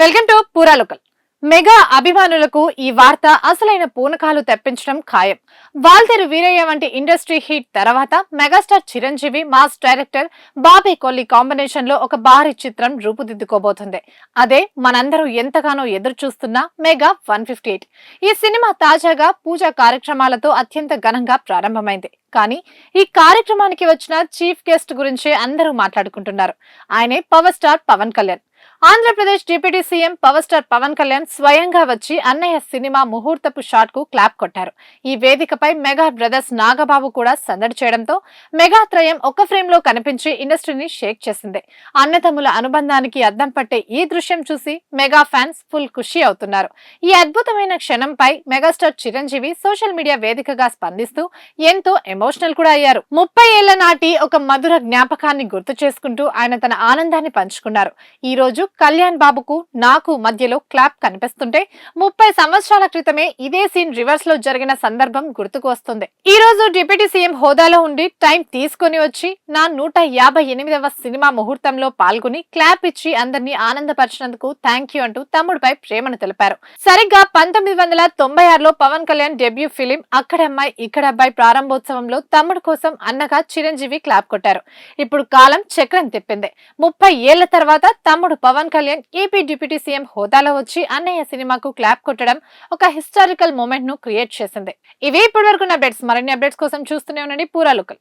Welcome to పూరా local. Mega అభిమానులకు ఈ వార్త అసలైన పూనకాలు తెప్పించడం ఖాయం. వాల్తేరు వీరయ్య వంటి ఇండస్ట్రీ హిట్ తర్వాత megastar Chiranjeevi mass director Bobby Kolli combination లో ఒక భారీ చిత్రం రూపుదిద్దుకోబోతుంది. అదే మనందరూ ఎంతగానో ఎదురు చూస్తున్న మెగా 158. ఈ సినిమా తాజాగా పూజా కార్యక్రమాలతో అత్యంత ఘనంగా ప్రారంభమైంది. కానీ ఈ కార్యక్రమానికి వచ్చిన చీఫ్ గెస్ట్ గురించే అందరూ మాట్లాడుకుంటున్నారు. ఆయనే power star Pawan Kalyan. Andhra Pradesh deputy CM power star Pawan Kalyan స్వయంగా వచ్చి అన్నయ్య సినిమా ముహూర్తపు షాట్ కు క్లాప్ కొట్టారు. ఈ వేదికపై మెగా బ్రదర్స్ నాగబాబు కూడా సందడి చేయడంతో మెగా త్రయం ఒక ఫ్రేమ్ లో కనిపించి ఇండస్ట్రీని షేక్ చేసింది. అన్నదమ్ముల అనుబంధానికి అద్దం పట్టే ఈ దృశ్యం చూసి మెగా ఫ్యాన్స్ ఫుల్ ఖుషి అవుతున్నారు. ఈ అద్భుతమైన క్షణంపై మెగాస్టార్ చిరంజీవి సోషల్ మీడియా వేదికగా స్పందిస్తూ ఎంతో ఎమోషనల్ కూడా అయ్యారు. 30 ఏళ్ల నాటి ఒక మధుర జ్ఞాపకాన్ని గుర్తు చేసుకుంటూ ఆయన తన ఆనందాన్ని పంచుకున్నారు. ఈ రోజు కళ్యాణ్ బాబుకు నాకు మధ్యలో క్లాప్ కనిపిస్తుంటే 30 సంవత్సరాల క్రితమే ఇదే సీన్ రివర్స్ లో జరిగిన సందర్భం గుర్తుకు వస్తుంది. ఈ రోజు డిప్యూటీ సీఎం హోదాలో ఉండి టైం తీసుకుని వచ్చి నా 158వ సినిమా ముహూర్తంలో పాల్గొని క్లాప్ ఇచ్చి అందరినీ ఆనందపరిచినందుకు థ్యాంక్ యూ అంటూ తమ్ముడిపై ప్రేమను తెలిపారు. సరిగ్గా 1996లో పవన్ కళ్యాణ్ డెబ్యూ ఫిలిం అక్కడమ్మాయి ఇక్కడబ్బాయి ప్రారంభోత్సవంలో తమ్ముడు కోసం అన్నగా చిరంజీవి క్లాప్ కొట్టారు. ఇప్పుడు కాలం చక్రం తిప్పింది. 30 ఏళ్ల తర్వాత తమ్ముడు Pawan Kalyan AP deputy CM హోదాలో వచ్చి అన్నయ్య సినిమాకు క్లాప్ కొట్టడం ఒక హిస్టారికల్ మూమెంట్ ను క్రియేట్ చేసింది. ఇవే ఇప్పటి వరకు అప్డేట్స్. మరిన్ని అప్డేట్స్ కోసం చూస్తూనే ఉండండి పూరా లోకల్.